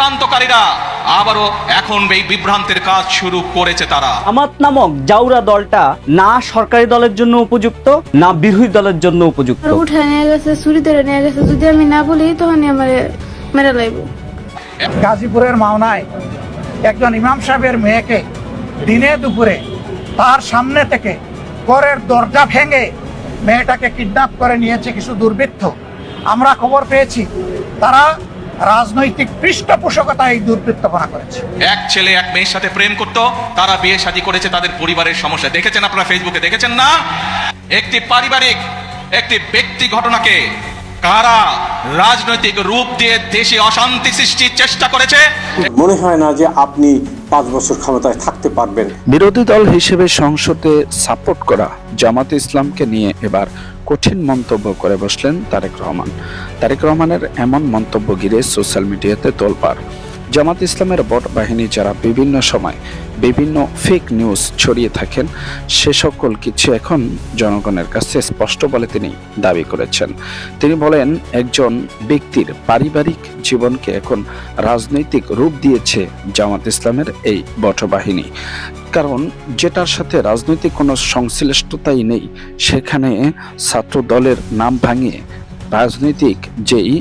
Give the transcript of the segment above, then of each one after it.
বিভ্রান্তকারীরা আবারও এখন এই বিভ্রান্তের কাজ শুরু করেছে তারা। জামাত নামক জাউরা দলটা না সরকারি দলের জন্য উপযুক্ত, না বিরোধী দলের জন্য উপযুক্ত। উঠে নিয়ে গেছে, চুরি ধরে নিয়ে গেছে, যদি আমি না বলি তখন আমার মেরে লাইব। গাজীপুরের মাওনায় একজন ইমাম সাহেবের মেয়েকে দিনে দুপুরে তার সামনে থেকে ঘরের দরজা ভেঙে মেয়েটাকে কিডন্যাপ করে নিয়েছে কিছু দুর্বৃত্ত। আমরা খবর পেয়েছি তারা রাজনৈতিক পৃষ্ঠপোষকতায় এই দুর্বৃত্তপনা করেছে। এক ছেলে এক মেয়ের সাথে প্রেম করত, তারা বিয়ে শাদী করেছে, তাদের পরিবারের সমস্যা দেখেছেন আপনারা ফেসবুকে, দেখেছেন না? একটি পারিবারিক একটি ব্যক্তি ঘটনাকে কারা রাজনৈতিক রূপ দিয়ে দেশে অশান্তি সৃষ্টির চেষ্টা করেছে। মনে হয় না যে আপনি 5 বছর ক্ষমতায় থাকতে পারবেন। বিরোধী দল হিসেবে সংসদে সাপোর্ট করা জামাতে ইসলামকে নিয়ে এবার কঠিন মন্তব্য করে বসলেন তারেক রহমান। তারেক রহমানের এমন মন্তব্য ঘিরে সোশ্যাল মিডিয়াতে তোলপাড়। জামাত ইসলামের বট বাহিনী যারা বিভিন্ন সময় বিভিন্ন ফেক নিউজ ছড়িয়ে থাকেন, সে সকল কিছু এখন জনগণের কাছে স্পষ্ট বলে তিনি দাবি করেছেন। তিনি বলেন, একজন ব্যক্তির পারিবারিক জীবনকে এখন রাজনৈতিক রূপ দিয়েছে জামাত ইসলামের এই বট বাহিনী। কারণ যেটার সাথে রাজনৈতিক কোনো সংশ্লিষ্টতাই নেই, সেখানে ছাত্র দলের নাম ভাঙিয়ে রাজনৈতিক যেই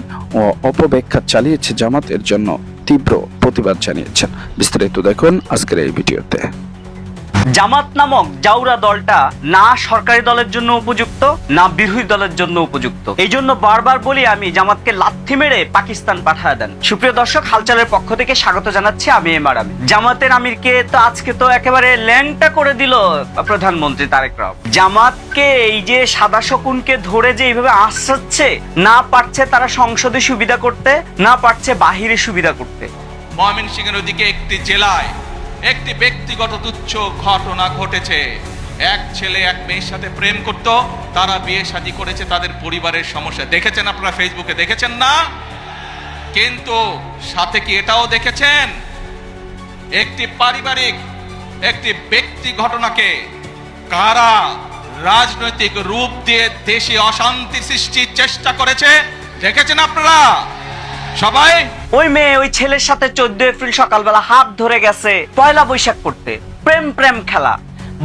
অপব্যাখ্যা চালিয়েছে জামাতের জন্য তীব্র প্রতিবাদ জানিয়েছেন। বিস্তারিত দেখুন আজকের এই ভিডিওতে। জামাত নামক জাউরা দলটা না সরকারি দলের জন্য উপযুক্ত, না বিরোধী দলের জন্য উপযুক্ত। এই জন্য বারবার বলি আমি, জামাতকে লাথি মেরে পাকিস্তান পাঠায় দেন। সুপ্রিয় দর্শক, হালচালের পক্ষ থেকে স্বাগত জানাচ্ছি আমি এমআর আমির। জামাতের আমিরকে তো আজকে তো একেবারে ল্যাংটা করে দিল প্রধানমন্ত্রী তারেক রহমান। জামাতকে এই যে সাদা শকুনকে ধরে যে এইভাবে আশ্রাচ্ছে, না পারছে তারা সংসদে সুবিধা করতে, না পারছে বাহিরে সুবিধা করতে। ময়মনসিংহের ওদিকে একটি জেলায় একটি ব্যক্তিগত তুচ্ছ ঘটনা ঘটেছে। এক ছেলে এক মেয়ের সাথে প্রেম করত, তারা বিয়ে শাদী করেছে, তাদের পরিবারের সমস্যা দেখেছেন আপনারা ফেসবুকে, দেখেছেন না? কিন্তু সাথে কি এটাও দেখেছেন একটি পারিবারিক একটি ব্যক্তি ঘটনাকে কারা রাজনৈতিক রূপ দিয়ে দেশে অশান্তি সৃষ্টির চেষ্টা করেছে? দেখেছেন আপনারা সবাই? ওই মেয়ে ওই ছেলের সাথে 14 এপ্রিল সকালবেলা হাত ধরে গেছে পয়লা বৈশাখ করতে, প্রেম প্রেম খেলা,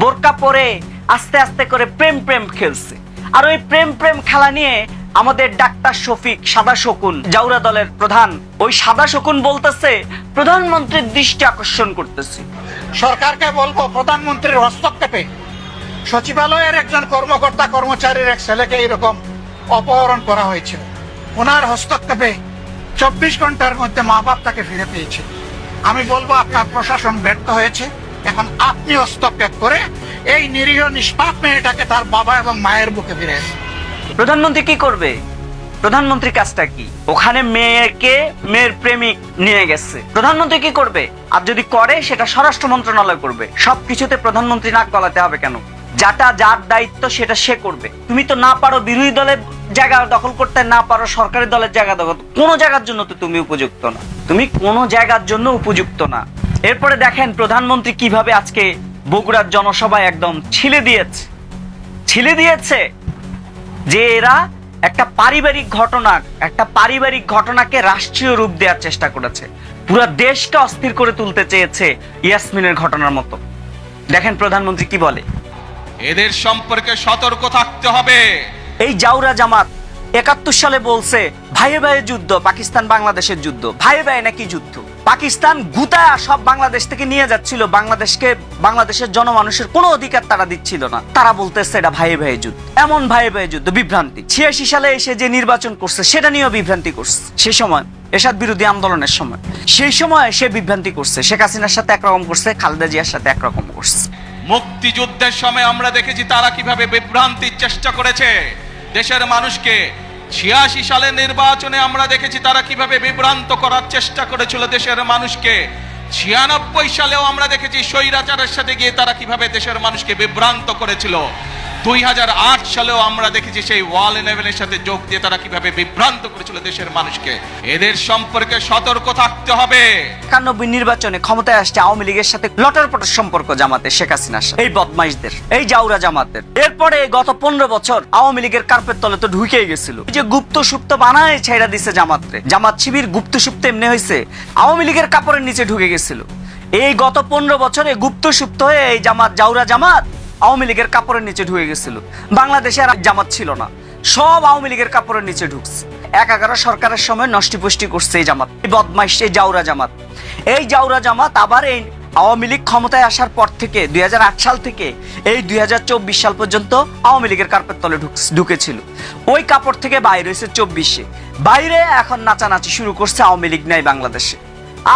বোরকা পরে আস্তে আস্তে করে প্রেম প্রেম খেলছে। আর ওই প্রেম প্রেম খেলা নিয়ে আমাদের ডাক্তার শফিক সাদা শকুন জাউরা দলের প্রধান, ওই সাদা শকুন বলতেছে প্রধানমন্ত্রীর দৃষ্টি আকর্ষণ করতেছে। সরকারকে বলবো, প্রধানমন্ত্রীর হস্তক্ষেপে সচিবালয়ের একজন কর্মকর্তা কর্মচারীর এক ছেলেকে এরকম অপহরণ করা হয়েছিল। ওনার হস্তক্ষেপে 24 ঘন্টার মধ্যে মা বাপ তাকে ফিরে পেয়েছে। আমি বলবো আপনার প্রশাসন ব্যর্থ হয়েছে। এখন আপনি হস্তক্ষেপ করে এই নিরীহ নিষ্পাপ মেয়েটাকে তার বাবা এবং মায়ের বুকে ফিরে এসে। প্রধানমন্ত্রী কি করবে? প্রধানমন্ত্রীর কাজটা কি? ওখানে মেয়েকে মেয়ের প্রেমিক নিয়ে গেছে, প্রধানমন্ত্রী কি করবে? আর যদি করে সেটা স্বরাষ্ট্র মন্ত্রণালয় করবে। সবকিছুতে প্রধানমন্ত্রী নাক গলাতে হবে কেন? যাটা যার দায়িত্ব সেটা সে করবে। তুমি তো না পারো বিরোধী দলের জায়গা দখল করতে, না পারো সরকারি দলের জায়গা দখল, কোন জায়গার জন্য তো তুমি উপযুক্ত না, তুমি কোন জায়গার জন্য উপযুক্ত না। এরপরে দেখেন প্রধানমন্ত্রী কিভাবে আজকে বগুড়ার জনসভায় একদম ছিলে দিয়েছে যে এরা একটা পারিবারিক ঘটনাকে রাষ্ট্রীয় রূপ দেওয়ার চেষ্টা করেছে, পুরো দেশকে অস্থির করে তুলতে চেয়েছে ইয়াসমিনের ঘটনার মতো। দেখেন প্রধানমন্ত্রী কি বলে, এদের সম্পর্কে সতর্ক থাকতে হবে। এই জাউরা জামাত 71 সালে বলছে ভাইয়ে ভাইয়ে যুদ্ধ, পাকিস্তান বাংলাদেশের যুদ্ধ, ভাইয়ে ভাইয়ে নাকি যুদ্ধ। পাকিস্তান গুতা সব বাংলাদেশ থেকে নিয়ে যাচ্ছিল, বাংলাদেশের জনমানুষের কোনো অধিকার তারা দিচ্ছিল না। তারা বলতেছে এটা ভাইয়ে ভাইয়ে যুদ্ধ। এমন ভাইয়ে ভাইয়ে যুদ্ধ, বিভ্রান্তি। 86 সালে এসে যে নির্বাচন করছে সেটা নিয়েও বিভ্রান্তি করছে। সেই সময় এরশাদ বিরোধী আন্দোলনের সময়, সেই সময় সে বিভ্রান্তি করছে। শেখ হাসিনার সাথে একরকম করছে, খালেদা জিয়ার সাথে একরকম করছে। মুক্তিযুদ্ধের সময় আমরা দেখেছি তারা কিভাবে বিভ্রান্তির চেষ্টা করেছে দেশের মানুষকে। 86 সালের নির্বাচনে আমরা দেখেছি তারা কিভাবে বিভ্রান্ত করার চেষ্টা করেছিল দেশের মানুষকে। 96 সালেও আমরা দেখেছি স্বৈরাচারের সাথে গিয়ে তারা কিভাবে দেশের মানুষকে বিভ্রান্ত করেছিল। 2008 সালেও আমরা দেখেছি সেই ওয়াল 11-এর সাথে যোগ দিয়ে তারা কিভাবে বিভ্রান্ত করেছিল দেশের মানুষকে। এদের সম্পর্কে সতর্ক থাকতে হবে। 91 নির্বাচনে ক্ষমতায় আসছে আওয়ামী লীগের সাথে লটরপটর সম্পর্ক জামাতের, শেখ হাসিনার সাথে, এই বদমাইশদের, এই জাউরা জামাতের। এরপরে গত 15 বছর আওয়ামী লীগের কার্পেট তলে তো ঢুকেই গেছিল। এই যে গুপ্ত সুপ্ত বানায় ছেড়া দিছে জামাতরে, জামাত শিবির গুপ্ত সুপ্ত এমনি হয়েছে আওয়ামী লীগের কাপড়ের নিচে ঢুকে গেছিল। এই গত 15 বছরে গুপ্ত সুপ্ত হয়ে এই জামাত, জাউরা জামাত আওয়ামী লীগের কাপড়ের নিচে ঢুকে গেছিল। বাংলাদেশে আর জামাত ছিল না, সব আওয়ামী লীগের কাপড়ের নিচে ঢুকছে। 11 সরকারের সময় নষ্টিপুষ্টি করছে এই জামাত, এই বদমাইশ, এই জাউরা জামাত। এই জাউরা জামাত আবার এই আওয়ামী লীগ ক্ষমতায় আসার পর থেকে 2008 সাল থেকে এই 2024 সাল পর্যন্ত আওয়ামী লীগের কার্পেট তলে ঢুকেছিল। ওই কাপড় থেকে বাইরে হয়েছে 24-এ, বাইরে এখন নাচানাচি শুরু করছে আওয়ামী লীগ নাই বাংলাদেশে।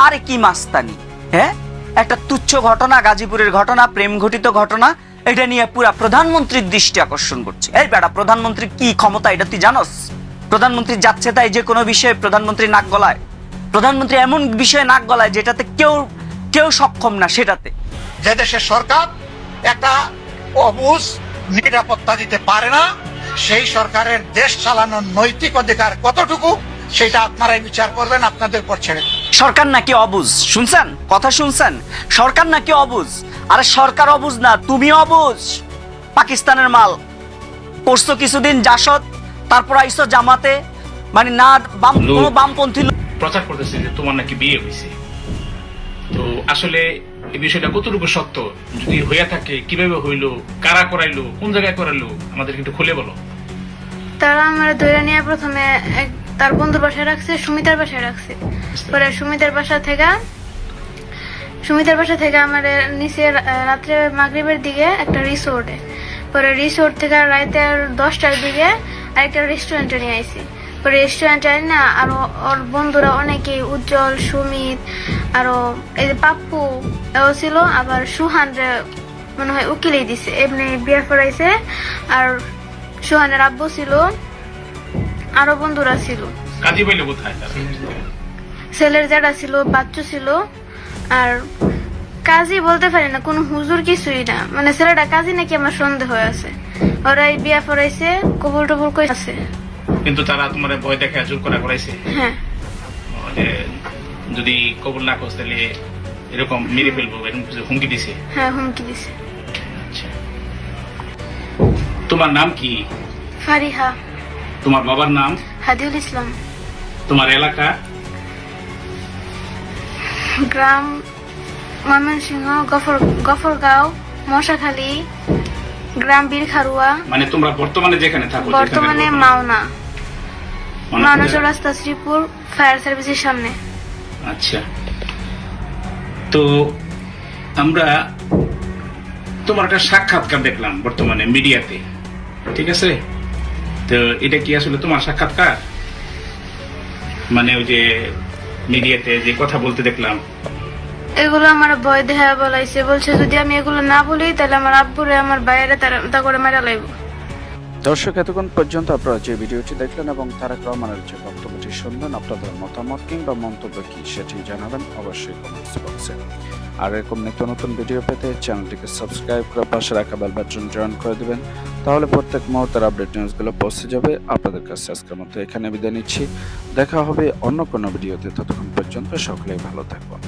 আর কি মাস্তানি, হ্যাঁ? একটা তুচ্ছ ঘটনা, গাজীপুরের ঘটনা, প্রেম ঘটিত ঘটনা, এটা নিয়ে পুরা প্রধানমন্ত্রীর দৃষ্টি আকর্ষণ করছে। এই বেটা, প্রধানমন্ত্রী কি ক্ষমতা এটা তুই জানোস? প্রধানমন্ত্রী যাচ্ছে তাই যে কোনো বিষয়ে প্রধানমন্ত্রী নাক গলায়। প্রধানমন্ত্রী এমন বিষয়ে নাক গলায় যেটাতে কেউ সক্ষম না সেটাতে। যে দেশের সরকার একটা অবুঝ নিরাপত্তা দিতে পারে না, সেই সরকারের দেশ চালানোর নৈতিক অধিকার কতটুকু সেটা আপনারাই বিচার করবেন, আপনাদের উপর ছেড়ে। সরকার নাকি অবুঝ? শুনছেন কথা, শুনছেন? সরকার নাকি অবুঝ? আরে সরকার অবুঝ না, তুমি অবুঝ। পাকিস্তানের মাল করছো কিছুদিন জাসদ, তারপর আইসো জামাতে, মানে না কোনো বামপন্থী প্রচার করতেছে যে তোমার নাকি বিয়ে হয়েছে। তো আসলে এই বিষয়টা কতটুকু সত্য, যদি হইয়া থাকে কিভাবে হইলো, কারা করাইলো, কোন জায়গায় করাইলো, আমাদের একটু খুলে বলো। তারা আমার ধরে নিয়ে প্রথমে তার বন্ধুর বাসায় রাখছে, সুমিতার বাসায় রাখছে। পরে সুমিতার বাসা থেকে আমার নিচে রাত্রে মাগরিবের দিকে একটা রিসোর্টে, পরে রিসোর্ট থেকে রাতে 10টার দিকে আরেকটা রেস্টুরেন্টে নিয়ে আইছি। পরে রেস্টুরেন্টে না আরো ওর বন্ধুরা অনেকেই, উজ্জ্বল, সুমিত, আরো এই যে পাপ্পু এও ছিল, আবার সুহানরে মনে হয় উকিলেই দিছে, এমনি বিয়ে করাইছে। আর সুহানের আব্বু ছিল, আরো বন্ধুরা ছিল। কাজী পাইলো কোথায়? ছেলের জ্যাঠা ছিল, বাচ্চু ছিল। আর কাজী বলতে পারি না, কোনো হুজুর কিছুই না, মানে ছেলেটা কাজী নাকি আমার সন্দেহ আছে। ওরাই বিয়া পড়াইছে, কবুল টবুল করেছে। কিন্তু তারা তোমার ভয় দেখে জোর করা করাইছে। হ্যাঁ, যদি কবুল না করছ তাহলে এরকম মেরে ফেলবো, এরকম কিছু হুমকি দিছে? হ্যাঁ, হুমকি দিছে। আচ্ছা, তোমার নাম কি? ফারিহা। তোমার বাবার নাম? হাদিউল ইসলাম। তোমার এলাকা? গ্রাম ময়মনসিংহ, গফরগাঁও, মশাখালী, গ্রাম বীরখারুয়া। মানে তোমরা বর্তমানে যেখানে থাকো? বর্তমানে মাওনা চৌরাস্তা, শ্রীপুর ফায়ার সার্ভিসের সামনে। আচ্ছা, তো আমরা তোমার একটা সাক্ষাৎকার দেখলাম বর্তমানে মিডিয়াতে, ঠিক আছে? তো এটা কি আসলে তোমার সাক্ষাৎকার? মানে ওই যে মিডিয়াতে যে কথা বলতে দেখলাম, এগুলো আমার ভয় দেখা বলাইছে, বলছে যদি আমি এগুলো না বলি তাহলে আমার আব্বুরে, আমার বাইরে তা করে মেরা লাইব। দর্শক, এতক্ষণ পর্যন্ত আপনারা যে ভিডিওটি দেখলেন এবং তারেক রহমানের যে বক্তব্যটি শুনলেন, আপনাদের মতামত কিংবা মন্তব্য কি সেটি জানাবেন অবশ্যই কমেন্টস বক্সে। আর এরকম নিত্য নতুন ভিডিও পেতে চ্যানেলটিকে সাবস্ক্রাইব করে পাশে রাখা বেল বাটন জয়েন করে দিবেন, তাহলে প্রত্যেক মুহূর্তের আপডেট নিউজগুলো পৌঁছে যাবে আপনাদের কাছে। আজকের মতো এখানে বিদায় নিচ্ছি, দেখা হবে অন্য কোনো ভিডিওতে। ততক্ষণ পর্যন্ত সকলেই ভালো থাকুন।